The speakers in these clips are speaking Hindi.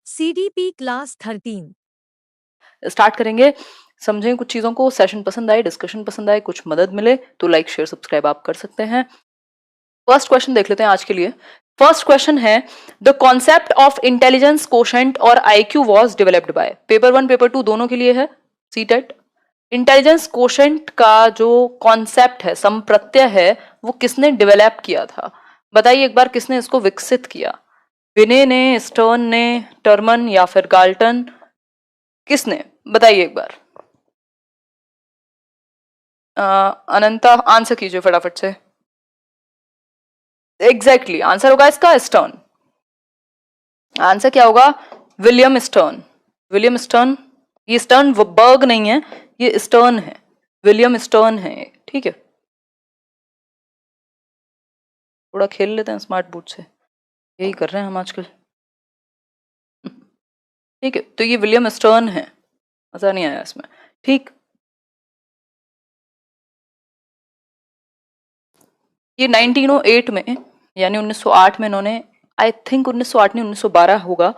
CDP class 13। स्टार्ट करेंगे। समझें कुछ चीजों को, सेशन पसंद आए, डिस्कशन पसंद आए, कुछ मदद मिले तो लाइक शेयर सब्सक्राइब आप कर सकते हैं। फर्स्ट क्वेश्चन देख लेते हैं आज के लिए। फर्स्ट क्वेश्चन है, the concept of intelligence quotient और IQ was developed by. Paper 1 paper 2 दोनों के लिए है सीटेट। इंटेलिजेंस कोशेंट का जो कॉन्सेप्ट है, संप्रत्यय है, वो किसने डेवलप किया था? बताइए एक बार, किसने इसको विकसित किया? विने ने, स्टर्न ने, टर्मन या फिर गाल्टन? किसने? बताइए एक बार। अनंता आंसर कीजिए फटाफट से। एग्जैक्टली आंसर होगा इसका स्टर्न। आंसर क्या होगा? William stern. William stern. ये स्टर्न बर्ग नहीं है, ये स्टर्न है, विलियम स्टर्न है। ठीक है, थोड़ा खेल लेते हैं स्मार्ट बोर्ड से, यही कर रहे हैं हम आजकल। ठीक है, तो ये विलियम स्टर्न है, मजा नहीं आया इसमें। ठीक, ये 1908 में यानी 1908 में इन्होंने, आई थिंक 1908 नहीं 1912 होगा,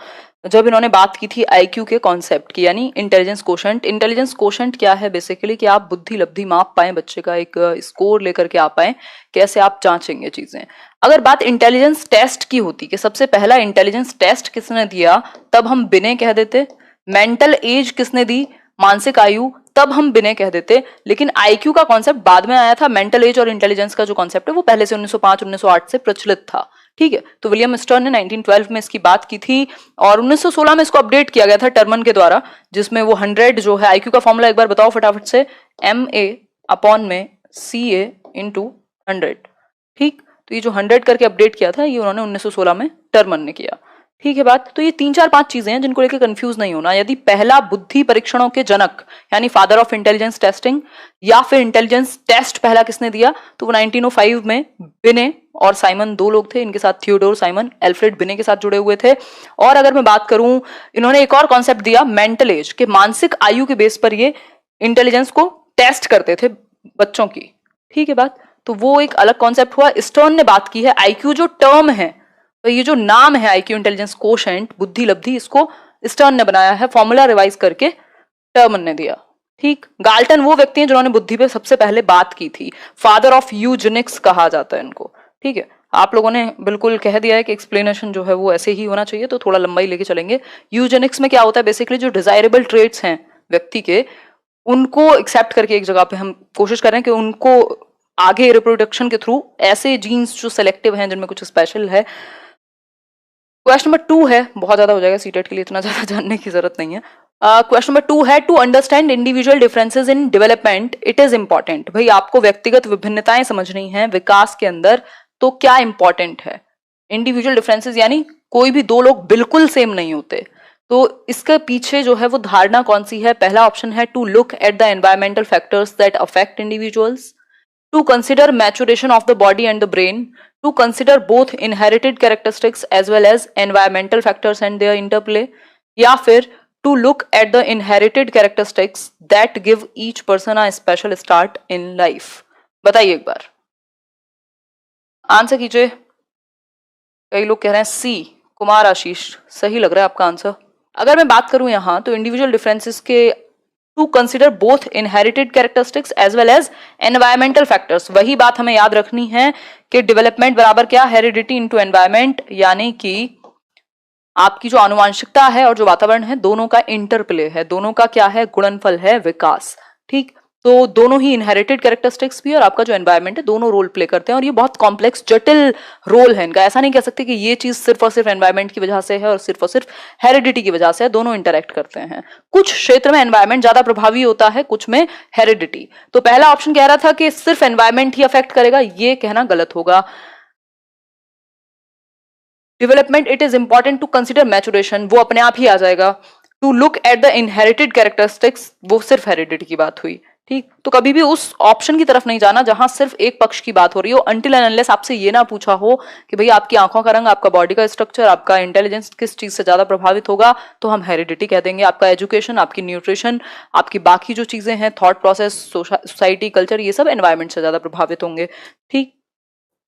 जब इन्होंने बात की थी आईक्यू के कॉन्सेप्ट की, यानी इंटेलिजेंस कोशेंट। इंटेलिजेंस कोशेंट क्या है? बेसिकली कि आप बुद्धि लब्धि माप पाए, बच्चे का एक स्कोर लेकर के आ पाए, कैसे आप जांचेंगे चीजें। अगर बात इंटेलिजेंस टेस्ट की होती कि सबसे पहला इंटेलिजेंस टेस्ट किसने दिया, तब हम बिने कह देते। मेंटल एज किसने दी, मानसिक आयु, तब हम बिने कह देते। लेकिन आईक्यू का कॉन्सेप्ट बाद में आया था, मेंटल एज और इंटेलिजेंस का जो कॉन्सेप्ट है वो पहले से 1905 1908 से प्रचलित था। ठीक है, तो विलियम स्टर्न ने 1912 में इसकी बात की थी और 1916 में इसको अपडेट किया गया था टर्मन के द्वारा, जिसमें वो 100 जो है आईक्यू का फॉर्मूला एक बार बताओ फटाफट से, MA/CA/100। ठीक, तो ये जो 100 करके अपडेट किया था, ये उन्होंने 1916 में टर्मन ने किया। ठीक है बात, तो ये 3 4 5 चीजें हैं जिनको लेकर कंफ्यूज नहीं होना। यदि पहला बुद्धि परीक्षणों के जनक यानी फादर ऑफ इंटेलिजेंस टेस्टिंग या फिर इंटेलिजेंस टेस्ट पहला किसने दिया, तो वो 1905 में बिने और साइमन दो लोग थे, इनके साथ थियोडोर साइमन एल्फ्रेड बिने के साथ जुड़े हुए थे। और अगर मैं बात करूं, इन्होंने एक और कॉन्सेप्ट दिया मेंटल एज के, मानसिक आयु के बेस पर ये इंटेलिजेंस को टेस्ट करते थे बच्चों की। ठीक है बात, तो वो एक अलग कॉन्सेप्ट हुआ। स्टर्न ने बात की है आईक्यू जो टर्म है, तो ये जो नाम है आईक्यू इंटेलिजेंस कोशेंट बुद्धि लब्धि, इसको स्टर्न ने बनाया है, फॉर्मूला रिवाइज करके टर्मन ने दिया। ठीक, गाल्टन वो व्यक्ति हैं जिन्होंने बुद्धि पे सबसे पहले बात की थी, फादर ऑफ यूजेनिक्स कहा जाता है इनको। ठीक है, आप लोगों ने बिल्कुल कह दिया है कि एक्सप्लेनेशन जो है वो ऐसे ही होना चाहिए, तो थोड़ा लंबाई लेके चलेंगे। यूजेनिक्स में क्या होता है, बेसिकली जो डिजायरेबल ट्रेट्स हैं व्यक्ति के, उनको एक्सेप्ट करके एक जगह पे हम कोशिश कर रहे हैं कि उनको आगे रिप्रोडक्शन के थ्रू ऐसे जीन्स जो सेलेक्टिव हैं जिनमें कुछ स्पेशल है। क्वेश्चन नंबर 2 है, बहुत ज्यादा हो जाएगा सीटेट के लिए, इतना ज्यादा जानने की जरूरत नहीं है। क्वेश्चन नंबर 2 है, to understand individual differences in development it is important. भाई आपको व्यक्तिगत विभिन्नताएं समझनी है विकास के अंदर, तो क्या इंपॉर्टेंट है? इंडिविजुअल डिफरेंसेस यानी कोई भी दो लोग बिल्कुल सेम नहीं होते, तो इसके पीछे जो है वो धारणा कौन सी है? पहला ऑप्शन है to look at the environmental factors that affect individuals, to consider maturation of the body and the brain, to consider both inherited characteristics as well as environmental factors and their interplay, या फिर to look at the inherited characteristics that give each person a special start in life। बताइए एक बार, आंसर कीजिए। कई लोग कह रहे हैं सी, कुमार आशीष, सही लग रहा है आपका आंसर। अगर मैं बात करूं यहां तो इंडिविजुअल डिफरेंसेस के to consider both inherited characteristics as well as environmental factors, वही बात हमें याद रखनी है कि डेवलपमेंट बराबर क्या, हेरिडिटी इनटू एनवायरमेंट, यानी कि आपकी जो आनुवांशिकता है और जो वातावरण है दोनों का इंटरप्ले है, दोनों का क्या है, गुणनफल है विकास। ठीक, तो दोनों ही इनहेरिटेड कैरेक्टरिस्टिक्स भी और आपका जो एनवायरमेंट है दोनों रोल प्ले करते हैं, और ये बहुत कॉम्प्लेक्स जटिल रोल है इनका। ऐसा नहीं कह सकते कि ये चीज सिर्फ और सिर्फ एनवायरमेंट की वजह से है और सिर्फ हेरिडिटी की वजह से है, दोनों इंटरेक्ट करते हैं। कुछ क्षेत्र में एनवायरमेंट ज्यादा प्रभावी होता है, कुछ में हेरिडिटी। तो पहला ऑप्शन कह रहा था कि सिर्फ एनवायरमेंट ही अफेक्ट करेगा, ये कहना गलत होगा। Development it is important to consider maturation, वो अपने आप ही आ जाएगा। To look at the inherited characteristics, वो सिर्फ हेरिडिटी की बात हुई। ठीक, तो कभी भी उस ऑप्शन की तरफ नहीं जाना जहां सिर्फ एक पक्ष की बात हो रही हो, अनटिल एंड अनलेस आपसे ये ना पूछा हो कि भाई आपकी आंखों का रंग, आपका बॉडी का स्ट्रक्चर, आपका इंटेलिजेंस किस चीज से ज्यादा प्रभावित होगा, तो हम हेरिडिटी कह देंगे। आपका एजुकेशन, आपकी न्यूट्रिशन, आपकी बाकी जो चीजें हैं, थॉट प्रोसेस, सोसाइटी, कल्चर, ये सब एनवायरमेंट से ज्यादा प्रभावित होंगे। ठीक,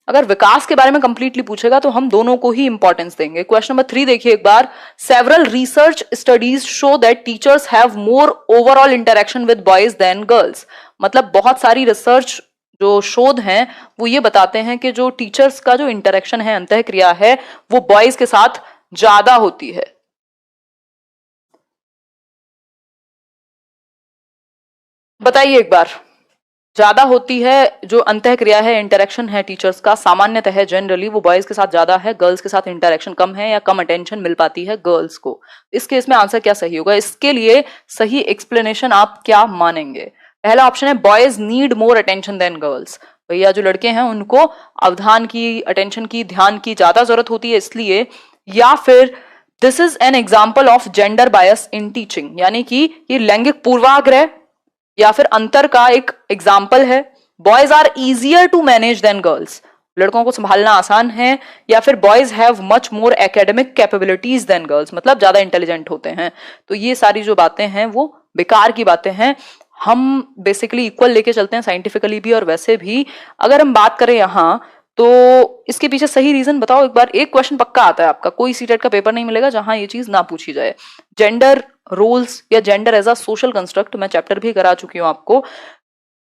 अगर विकास के बारे में कंप्लीटली पूछेगा तो हम दोनों को ही इंपॉर्टेंस देंगे। क्वेश्चन नंबर 3 देखिए एक बार, several research studies show that teachers have more overall interaction with boys than girls. मतलब बहुत सारी रिसर्च जो शोध हैं वो ये बताते हैं कि जो टीचर्स का जो इंटरेक्शन है, अंतःक्रिया है, वो बॉयज के साथ ज्यादा होती है। बताइए एक बार, ज्यादा होती है जो अंतःक्रिया है, इंटरेक्शन है टीचर्स का, सामान्यतः है जनरली वो बॉयज के साथ ज्यादा है, गर्ल्स के साथ इंटरेक्शन कम है या कम अटेंशन मिल पाती है गर्ल्स को। इस केस में आंसर क्या सही होगा? इसके लिए सही एक्सप्लेनेशन आप क्या मानेंगे? पहला ऑप्शन है boys need more attention than girls. भैया जो लड़के हैं उनको अवधान की, अटेंशन की, ध्यान की ज्यादा जरूरत होती है इसलिए। या फिर this is an example of gender bias in teaching, यानी कि ये लैंगिक पूर्वाग्रह या फिर अंतर का एक एग्जाम्पल है। Boys are easier to manage than girls, लड़कों को संभालना आसान है। या फिर boys have much more academic capabilities than girls, मतलब ज्यादा इंटेलिजेंट होते हैं। तो ये सारी जो बातें हैं वो बेकार की बातें हैं। हम बेसिकली इक्वल लेके चलते हैं साइंटिफिकली भी और वैसे भी। अगर हम बात करें यहाँ तो इसके पीछे सही रीजन बताओ एक बार। एक क्वेश्चन पक्का आता है आपका, कोई सीटेट का पेपर नहीं मिलेगा जहां ये चीज ना पूछी जाए। जेंडर रोल्स या gender as a social construct, मैं चैप्टर भी करा चुकी हूं आपको,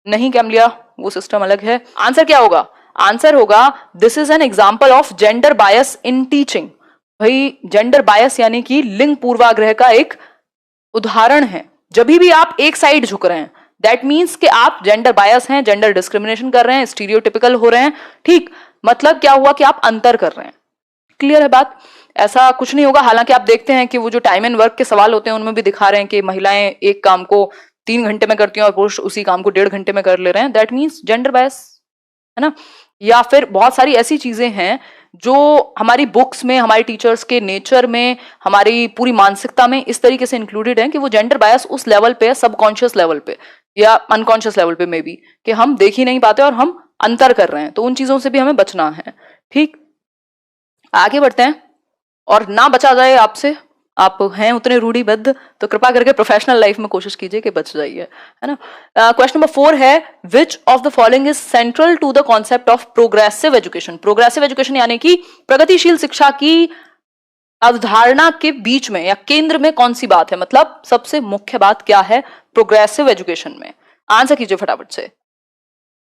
नहीं कैम लिया वो सिस्टम अलग है। आंसर क्या होगा? आंसर होगा this is an example of gender bias in teaching. भाई जेंडर बायस यानी कि लिंग पूर्वाग्रह का एक उदाहरण है। जब भी आप एक साइड झुक रहे हैं दैट मीन्स कि आप जेंडर बायस हैं, जेंडर डिस्क्रिमिनेशन कर रहे हैं, स्टीरियोटिपिकल हो रहे हैं। ठीक, मतलब क्या हुआ कि आप अंतर कर रहे हैं। क्लियर है बात? ऐसा कुछ नहीं होगा। हालांकि आप देखते हैं कि वो जो टाइम एंड वर्क के सवाल होते हैं उनमें भी दिखा रहे हैं कि महिलाएं एक काम को 3 घंटे में करती हैं और पुरुष उसी काम को 1.5 घंटे में कर ले रहे हैं। दैट मीन्स जेंडर बायस, है ना। या फिर बहुत सारी ऐसी चीजें हैं जो हमारी बुक्स में, हमारे टीचर्स के नेचर में, हमारी पूरी मानसिकता में इस तरीके से इंक्लूडेड है कि वो जेंडर बायस उस लेवल पे है, सबकॉन्शियस लेवल पे या अनकॉन्शियस लेवल पे मे बी, कि हम देख ही नहीं पाते और हम अंतर कर रहे हैं। तो उन चीजों से भी हमें बचना है। ठीक, आगे बढ़ते हैं। और ना बचा जाए आपसे, आप हैं उतने रूढ़िबद्ध, तो कृपा करके प्रोफेशनल लाइफ में कोशिश कीजिए कि बच जाइए, है ना। क्वेश्चन नंबर 4 है, which of the following is central to the concept of progressive education. Progressive education यानी कि प्रगतिशील शिक्षा की अवधारणा के बीच में या केंद्र में कौन सी बात है, मतलब सबसे मुख्य बात क्या है प्रोग्रेसिव एजुकेशन में? आंसर कीजिए फटाफट से,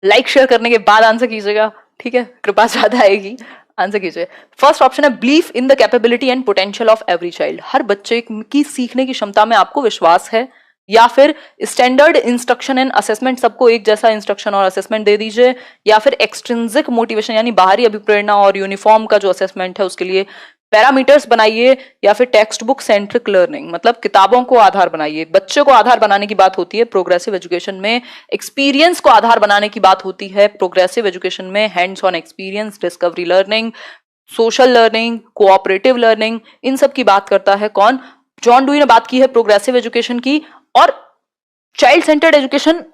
लाइक शेयर करने के बाद आंसर कीजिएगा, ठीक है, कृपा ज्यादा आएगी। आंसर कीजिए। फर्स्ट ऑप्शन है belief in the capability and potential of every child. हर बच्चे की सीखने की क्षमता में आपको विश्वास है। या फिर स्टैंडर्ड इंस्ट्रक्शन एंड असेसमेंट, सबको एक जैसा इंस्ट्रक्शन और असेसमेंट दे दीजिए। या फिर एक्सट्रिंसिक मोटिवेशन यानी बाहरी अभिप्रेरणा और यूनिफॉर्म का जो असेसमेंट है उसके लिए पैरामीटर्स बनाइए। या फिर टेक्स्ट बुक सेंट्रिक लर्निंग, मतलब किताबों को आधार बनाइए। बच्चे को आधार बनाने की बात होती है प्रोग्रेसिव एजुकेशन में। एक्सपीरियंस को आधार बनाने की बात होती है प्रोग्रेसिव एजुकेशन में। Hands on experience, discovery learning, social learning, cooperative learning, इन सब की बात करता है कौन? जॉन डुई ने बात की है प्रोग्रेसिव एजुकेशन की। और चाइल्ड सेंटर्ड एजुकेशन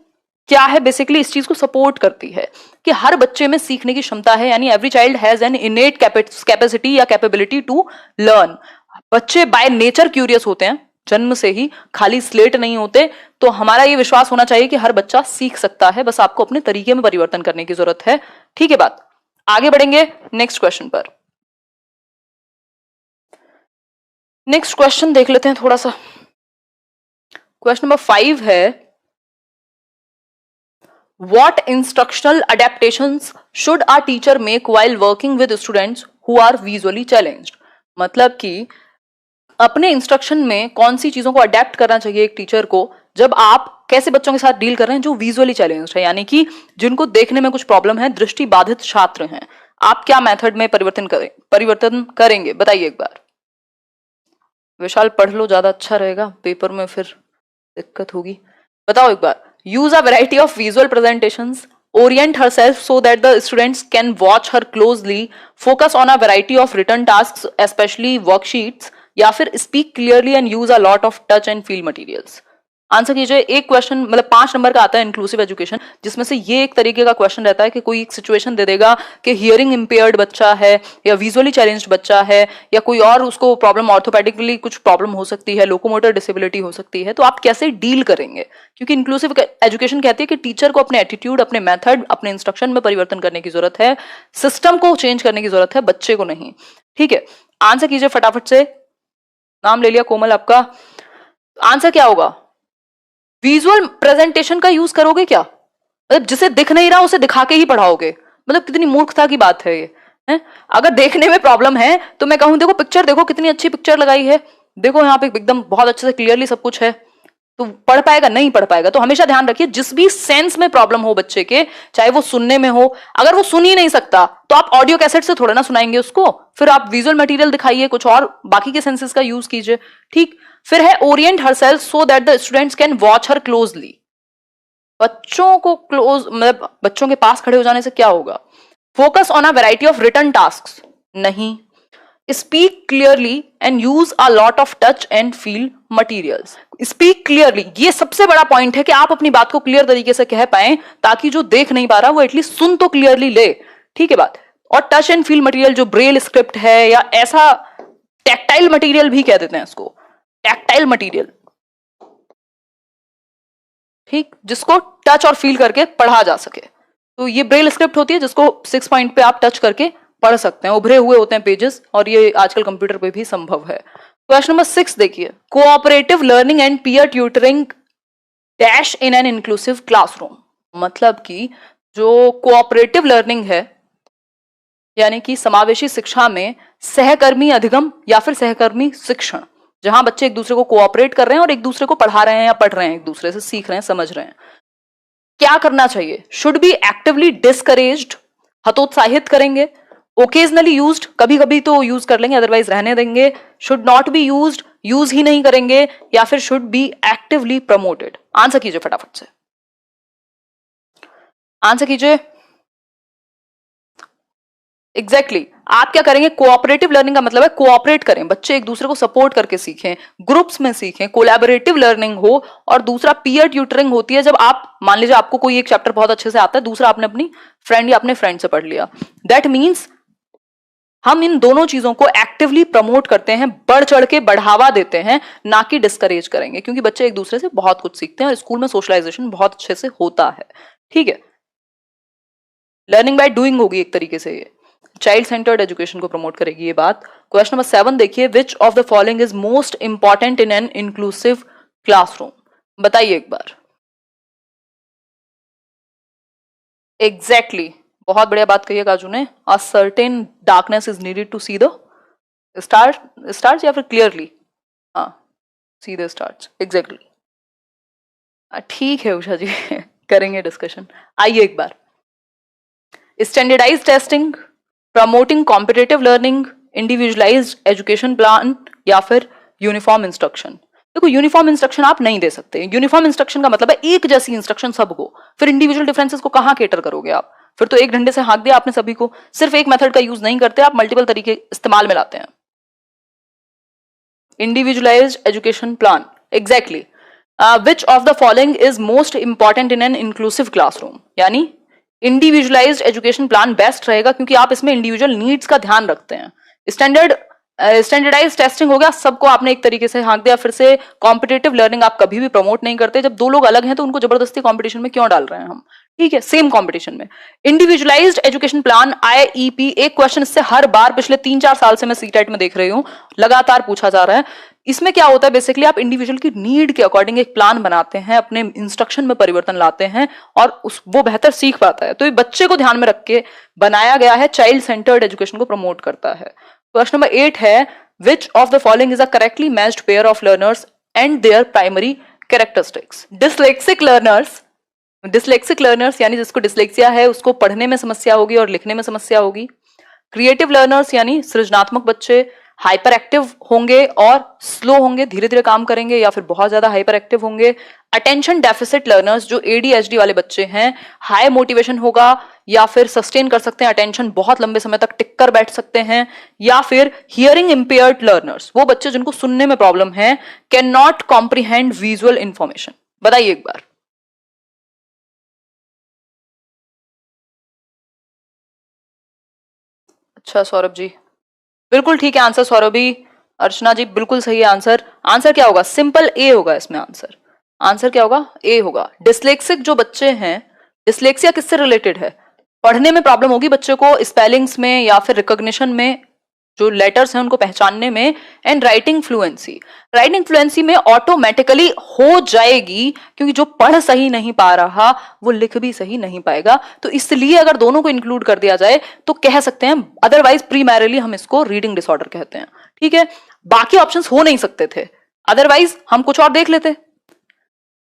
क्या है? बेसिकली इस चीज को सपोर्ट करती है कि हर बच्चे में सीखने की क्षमता है, यानी every child has an इनेट capacity या कैपेबिलिटी टू लर्न। बच्चे बाय नेचर क्यूरियस होते हैं, जन्म से ही, खाली स्लेट नहीं होते। तो हमारा ये विश्वास होना चाहिए कि हर बच्चा सीख सकता है, बस आपको अपने तरीके में परिवर्तन करने की जरूरत है। ठीक है बात, आगे बढ़ेंगे नेक्स्ट क्वेश्चन पर। नेक्स्ट क्वेश्चन देख लेते हैं थोड़ा सा। क्वेश्चन नंबर 5 है, What instructional adaptations should a teacher make while working with students who are visually challenged? मतलब कि अपने इंस्ट्रक्शन में कौन सी चीजों को अडेप्ट करना चाहिए एक टीचर को जब आप कैसे बच्चों के साथ डील कर रहे हैं जो विजुअली चैलेंज्ड है, यानी कि जिनको देखने में कुछ प्रॉब्लम है, दृष्टि बाधित छात्र हैं। आप क्या मेथड में परिवर्तन करेंगे बताइए एक बार। विशाल पढ़ लो, ज्यादा अच्छा रहेगा, पेपर में फिर दिक्कत होगी। बताओ एक बार। Use a variety of visual presentations, orient herself so that the students can watch her closely, focus on a variety of written tasks especially worksheets, या फिर speak clearly and use a lot of touch and feel materials। Answer कीजिए। एक क्वेश्चन मतलब 5 नंबर का आता है इंक्लूसिव एजुकेशन, जिसमें से ये एक तरीके का क्वेश्चन रहता है कि कोई एक सिचुएशन दे देगा कि हियरिंग इम्पेयर्ड बच्चा है या विजुअली चैलेंज्ड बच्चा है या कोई और उसको प्रॉब्लम ऑर्थोपेडिकली कुछ प्रॉब्लम हो सकती है, लोकोमोटर डिसेबिलिटी हो सकती है, तो आप कैसे डील करेंगे। क्योंकि इंक्लूसिव एजुकेशन कहती है कि टीचर को अपने एटीट्यूड, अपने मेथड, अपने इंस्ट्रक्शन में परिवर्तन करने की जरूरत है, सिस्टम को चेंज करने की जरूरत है, बच्चे को नहीं। ठीक है, आंसर कीजिए फटाफट से। नाम ले लिया कोमल आपका। आंसर क्या होगा? विजुअल प्रेजेंटेशन का यूज करोगे क्या? मतलब जिसे दिख नहीं रहा उसे दिखा के ही पढ़ाओगे? मतलब कितनी मूर्खता की बात है ये है? अगर देखने में प्रॉब्लम है तो मैं कहूं देखो पिक्चर, देखो कितनी अच्छी पिक्चर लगाई है, देखो यहाँ पे एकदम बहुत अच्छे से क्लियरली सब कुछ है, तो पढ़ पाएगा? नहीं पढ़ पाएगा। तो हमेशा ध्यान रखिए, जिस भी सेंस में प्रॉब्लम हो बच्चे के, चाहे वो सुनने में हो, अगर वो सुन ही नहीं सकता तो आप ऑडियो कैसेट से थोड़ा ना सुनाएंगे उसको, फिर आप विजुअल मटेरियल दिखाइए, कुछ और बाकी के सेंसेस का यूज कीजिए। ठीक, फिर है Orient herself so that the students can watch her closely. बच्चों को क्लोज मतलब बच्चों के पास खड़े हो जाने से क्या होगा? Focus on a variety of written task, नहीं। Speak clearly and use a lot of touch and feel materials. Speak clearly, ये सबसे बड़ा पॉइंट है कि आप अपनी बात को क्लियर तरीके से कह पाए, ताकि जो देख नहीं पा रहा वो एटलीस्ट सुन तो क्लियरली ले। ठीक है बात। और टच एंड फील मटेरियल जो ब्रेल स्क्रिप्ट है या ऐसा टैक्टाइल मटेरियल भी कह देते हैं इसको, टैक्टाइल मटेरियल, ठीक, जिसको टच और फील करके पढ़ा जा सके। तो ये ब्रेल स्क्रिप्ट होती है जिसको 6 पॉइंट पे आप टच करके पढ़ सकते हैं, उभरे हुए होते हैं पेजेस, और ये आजकल कंप्यूटर पे भी संभव है। क्वेश्चन नंबर 6 देखिए, cooperative learning and peer tutoring dash in an inclusive classroom. मतलब कि जो कोऑपरेटिव लर्निंग है, यानी कि समावेशी शिक्षा में सहकर्मी अधिगम या फिर सहकर्मी शिक्षण, जहां बच्चे एक दूसरे को कोऑपरेट कर रहे हैं और एक दूसरे को पढ़ा रहे हैं या पढ़ रहे हैं, एक दूसरे से सीख रहे हैं, समझ रहे हैं। क्या करना चाहिए? शुड बी एक्टिवली डिस्करेज्ड, हतोत्साहित करेंगे। ओकेजनली यूज्ड, कभी कभी तो यूज कर लेंगे, अदरवाइज रहने देंगे। Should not be used, use ही नहीं करेंगे। या फिर should be actively promoted. Answer कीजिए फटाफट से, आंसर कीजिए। एग्जैक्टली आप क्या करेंगे? कोऑपरेटिव लर्निंग का मतलब है कोऑपरेट करें, बच्चे एक दूसरे को सपोर्ट करके सीखें, ग्रुप्स में सीखें, कोलैबोरेटिव लर्निंग हो। और दूसरा पीयर ट्यूटरिंग होती है, जब आप मान लीजिए आपको कोई एक चैप्टर बहुत अच्छे से आता है, दूसरा आपने अपनी फ्रेंड या अपने फ्रेंड से पढ़ लिया। दैट मीन्स हम इन दोनों चीजों को एक्टिवली प्रमोट करते हैं, बढ़ चढ़ के बढ़ावा देते हैं, ना कि डिस्करेज करेंगे, क्योंकि बच्चे एक दूसरे से बहुत कुछ सीखते हैं और स्कूल में सोशलाइजेशन बहुत अच्छे से होता है। ठीक है, लर्निंग बाय डूइंग होगी एक तरीके से, ये चाइल्ड सेंटर्ड एजुकेशन को प्रमोट करेगी ये बात। क्वेश्चन नंबर 7 देखिए, विच of the following is most important in an inclusive classroom. बताइए एक बार। एग्जैक्टली बहुत बढ़िया बात कही है काजू ने। A certain darkness is needed to see the stars या फिर क्लियरली, हाँ, सी द स्टार्स, एग्जैक्टली। ठीक है उषा जी करेंगे डिस्कशन। आइए एक बार, standardize testing, promoting competitive learning, individualized education plan या फिर यूनिफॉर्म इंस्ट्रक्शन। देखो यूनिफॉर्म इंस्ट्रक्शन आप नहीं दे सकते। यूनिफॉर्म इंस्ट्रक्शन का मतलब है एक जैसी इंस्ट्रक्शन सबको, फिर इंडिविजुअल डिफरेंसेस को कहां केटर करोगे आप? फिर तो एक डंडे से हाँक दिया आपने सभी को। सिर्फ एक मेथड का यूज नहीं करते आप, मल्टीपल तरीके इस्तेमाल में लाते हैं। Individualised education plan, exactly. Which of the following is most important in an inclusive classroom, यानी इंडिविजुअलाइज्ड एजुकेशन प्लान बेस्ट रहेगा, क्योंकि आप इसमें इंडिविजुअल नीड्स का ध्यान रखते हैं। स्टैंडर्डाइज टेस्टिंग हो गया, सबको आपने एक तरीके से हाँक दिया। फिर से कॉम्पिटेटिव लर्निंग आप कभी भी प्रमोट नहीं करते। जब दो लोग अलग हैं तो उनको जबरदस्ती कंपटीशन में क्यों डाल रहे हैं हम? ठीक है, सेम कंपटीशन में। इंडिविजुअलाइज्ड एजुकेशन प्लान आईईपी, एक क्वेश्चन इससे हर बार पिछले 3-4 साल से मैं सीटेट में देख रही हूं, लगातार पूछा जा रहा है। इसमें क्या होता है? बेसिकली आप इंडिविजुअल की नीड के अकॉर्डिंग एक प्लान बनाते हैं, अपने इंस्ट्रक्शन में परिवर्तन लाते हैं और वो बेहतर सीख पाता है। तो ये बच्चे को ध्यान में रख के बनाया गया है, चाइल्ड सेंटर्ड एजुकेशन को प्रमोट करता है। क्वेश्चन नंबर 8 है, which of the following is a correctly matched pair of learners and there primary characteristics. Dyslexic learners यानी जिसको डिसलेक्सिया है, उसको पढ़ने में समस्या होगी और लिखने में समस्या होगी। क्रिएटिव लर्नर्स यानी सृजनात्मक बच्चे हाइपर एक्टिव होंगे और स्लो होंगे, धीरे धीरे काम करेंगे या फिर बहुत ज्यादा हाइपर एक्टिव होंगे। अटेंशन डेफिसिट लर्नर्स जो एडीएचडी वाले बच्चे हैं, हाई मोटिवेशन होगा या फिर सस्टेन कर सकते हैं अटेंशन, बहुत लंबे समय तक टिक कर बैठ सकते हैं। या फिर हियरिंग इंपेयर्ड लर्नर्स, वो बच्चे जिनको सुनने में प्रॉब्लम है, can not comprehend visual information. बताइए एक बार। अच्छा सौरभ जी, बिल्कुल ठीक है आंसर सौरभ जी। अर्चना जी बिल्कुल सही है आंसर। आंसर क्या होगा? सिंपल ए होगा इसमें आंसर। आंसर क्या होगा? ए होगा। डिस्लेक्सिक जो बच्चे हैं, डिस्लेक्सिया किससे रिलेटेड है? पढ़ने में प्रॉब्लम होगी बच्चे को, स्पेलिंग्स में या फिर रिकॉग्निशन में, जो लेटर्स हैं उनको पहचानने में, and writing fluency. Writing fluency में ऑटोमेटिकली हो जाएगी, क्योंकि जो पढ़ सही नहीं पा रहा वो लिख भी सही नहीं पाएगा। तो इसलिए अगर दोनों को इंक्लूड कर दिया जाए तो कह सकते हैं, अदरवाइज प्रीमैरिली हम इसको रीडिंग डिसऑर्डर कहते हैं। ठीक है, बाकी ऑप्शंस हो नहीं सकते थे, अदरवाइज हम कुछ और देख लेते।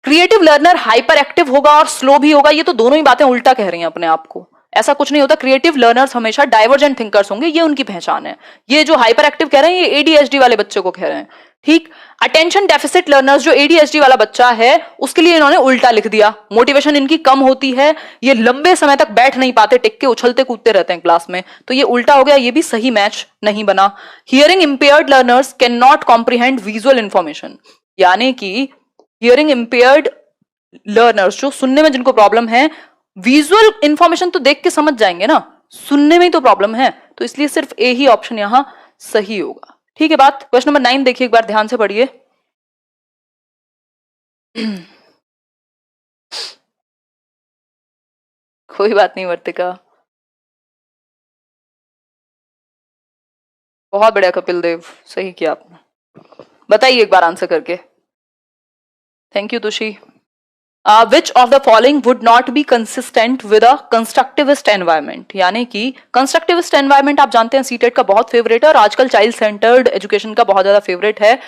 क्रिएटिव लर्नर हाइपर एक्टिव होगा और स्लो भी होगा, ये तो दोनों ही बातें उल्टा कह रही हैं अपने आप को। ऐसा कुछ नहीं होता। क्रिएटिव लर्नर्स हमेशा डाइवर्जेंट थिंकर्स होंगे, ये उनकी पहचान है। ये जो हाइपर एक्टिव कह रहे हैं ये एडीएचडी वाले बच्चे को कह रहे हैं। ठीक, अटेंशन डेफिसिट लर्नर्स जो एडीएचडी वाला बच्चा है उसके लिए इन्होंने उल्टा लिख दिया। मोटिवेशन इनकी कम होती है, ये लंबे समय तक बैठ नहीं पाते, टिक के उछलते कूदते रहते हैं क्लास में, तो ये उल्टा हो गया, ये भी सही मैच नहीं बना। Hearing impaired learners can not comprehend visual information, यानी कि हियरिंग इंपेयर्ड लर्नर्स जो सुनने में जिनको प्रॉब्लम है, विजुअल इंफॉर्मेशन तो देख के समझ जाएंगे ना, सुनने में ही तो प्रॉब्लम है, तो इसलिए सिर्फ ए ही ऑप्शन यहां सही होगा। ठीक है बात। क्वेश्चन नंबर 9 देखिए एक बार ध्यान से पढ़िए। कोई बात नहीं वर्तिका, बहुत बढ़िया कपिल देव, सही किया आपने। बताइए एक बार आंसर करके। Thank you Tushi. Which of the following would not be consistent with a constructivist environment, यानी कि कंस्ट्रक्टिविस्ट एनवायरमेंट आप जानते हैं सीटेट का बहुत फेवरेट है और आजकल चाइल्ड सेंटर्ड एजुकेशन का बहुत ज्यादा फेवरेट है।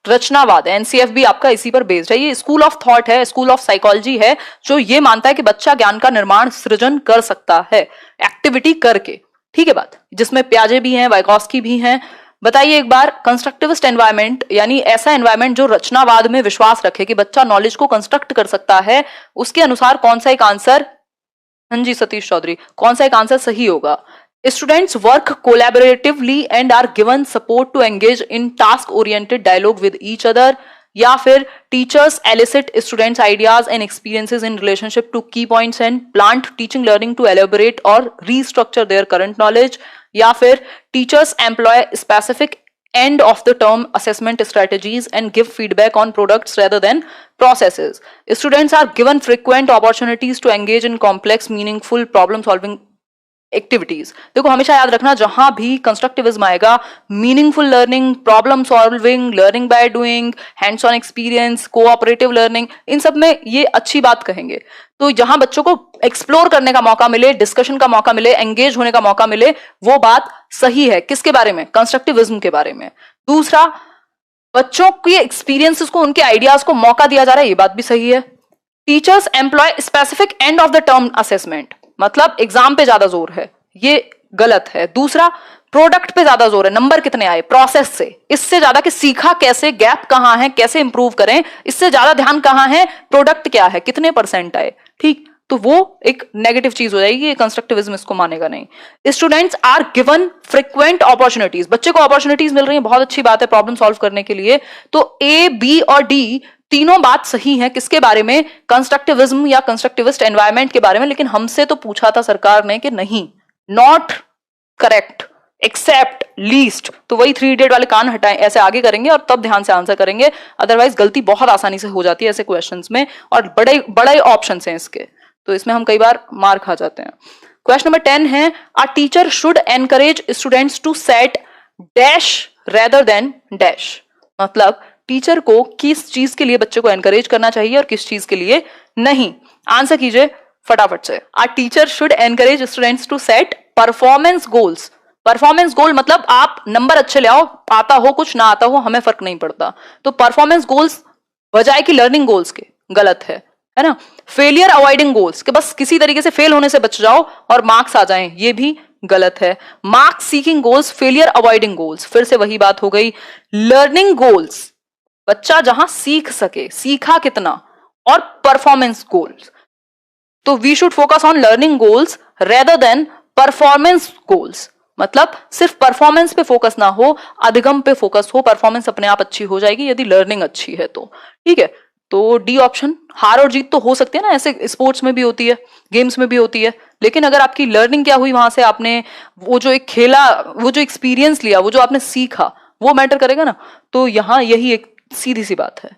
रचनावाद, एनसीएफ भी आपका इसी पर बेस्ड है। ये स्कूल ऑफ थॉट है, स्कूल ऑफ साइकोलॉजी है, जो ये मानता है कि बच्चा ज्ञान का निर्माण सृजन कर सकता है एक्टिविटी करके। ठीक है बात, जिसमें प्याजे भी हैं, वाइगॉस्की भी हैं। बताइए एक बार, कंस्ट्रक्टिविस्ट एनवायरमेंट यानी ऐसा एनवायरमेंट जो रचनावाद में विश्वास रखे कि बच्चा नॉलेज को कंस्ट्रक्ट कर सकता है, उसके अनुसार कौन सा एक आंसर, हाँ जी सतीश चौधरी, कौन सा एक आंसर सही होगा? Students work collaboratively and are given support to engage in task oriented dialogue with each other, या फिर teachers elicit students ideas and experiences in relationship to key points and plant teaching learning to elaborate और रीस्ट्रक्चर देयर करंट नॉलेज, या फिर teachers employ specific end of the term assessment strategies and give feedback on products rather than processes. Students are given frequent opportunities to engage in complex meaningful problem solving activities. देखो हमेशा याद रखना, जहां भी कंस्ट्रक्टिविज्म आएगा, meaningful learning, problem solving, learning by doing, hands on experience, cooperative learning, इन सब में ये अच्छी बात कहेंगे। तो जहां बच्चों को एक्सप्लोर करने का मौका मिले, डिस्कशन का मौका मिले, एंगेज होने का मौका मिले, वो बात सही है। किसके बारे में? कंस्ट्रक्टिविज्म के बारे में। दूसरा, बच्चों के एक्सपीरियंसेस को, उनके आइडियाज को मौका दिया जा रहा है, ये बात भी सही है। Teachers employ specific end of the term assessment, मतलब एग्जाम पे ज्यादा जोर है, ये गलत है। दूसरा, प्रोडक्ट पे ज्यादा जोर है, नंबर कितने आए, प्रोसेस से, इससे ज्यादा कि सीखा कैसे, गैप कहां है, कैसे इंप्रूव करें, इससे ज्यादा ध्यान कहां है, प्रोडक्ट क्या है, कितने परसेंट आए। ठीक, तो वो एक नेगेटिव चीज हो जाएगी, कंस्ट्रक्टिविज्म इसको मानेगा नहीं। Students are given frequent opportunities, बच्चे को अपॉर्चुनिटीज मिल रही है, बहुत अच्छी बात है प्रॉब्लम सॉल्व करने के लिए। तो ए, बी और डी तीनों बात सही है। किसके बारे में? कंस्ट्रक्टिविज्म या कंस्ट्रक्टिविस्ट एनवायरनमेंट के बारे में। लेकिन हमसे तो पूछा था सरकार ने कि नहीं, नॉट करेक्ट, एक्सेप्ट, लीस्ट, तो वही 3 इडियट वाले कान हटाएं, ऐसे आगे करेंगे और तब ध्यान से आंसर करेंगे, अदरवाइज गलती बहुत आसानी से हो जाती है ऐसे क्वेश्चंस में, और बड़े बड़े ऑप्शन हैं इसके, तो इसमें हम कई बार मार खा जाते हैं। क्वेश्चन नंबर 10 है, a teacher should encourage students to set dash rather than dash, मतलब टीचर को किस चीज के लिए बच्चे को एनकरेज करना चाहिए और किस चीज के लिए नहीं। आंसर कीजिए फटाफट से। A teacher should encourage students to set performance goals. Performance goal मतलब आप नंबर अच्छे ले आओ, आता हो कुछ ना आता हो हमें फर्क नहीं पड़ता, तो परफॉर्मेंस गोल्स बजाय कि लर्निंग गोल्स के, गलत है ना। फेलियर अवॉइडिंग गोल्स, कि बस किसी तरीके से फेल होने से बच जाओ और मार्क्स आ जाएं, ये भी गलत है। Marks seeking goals, failure avoiding goals, फिर से वही बात हो गई। लर्निंग गोल्स, बच्चा जहां सीख सके, सीखा कितना, और परफॉर्मेंस गोल्स, तो we should focus on learning goals rather than performance goals, मतलब सिर्फ परफॉर्मेंस पे फोकस ना हो, अधिगम पे फोकस हो, परफॉर्मेंस अपने आप अच्छी हो जाएगी यदि लर्निंग अच्छी है तो। ठीक है, तो डी ऑप्शन, हार और जीत तो हो सकती है ना, ऐसे स्पोर्ट्स में भी होती है, गेम्स में भी होती है, लेकिन अगर आपकी लर्निंग क्या हुई वहां से, आपने वो जो एक खेला, वो जो एक्सपीरियंस लिया, वो जो आपने सीखा, वो मैटर करेगा ना। तो यहाँ यही एक सीधी सी बात है।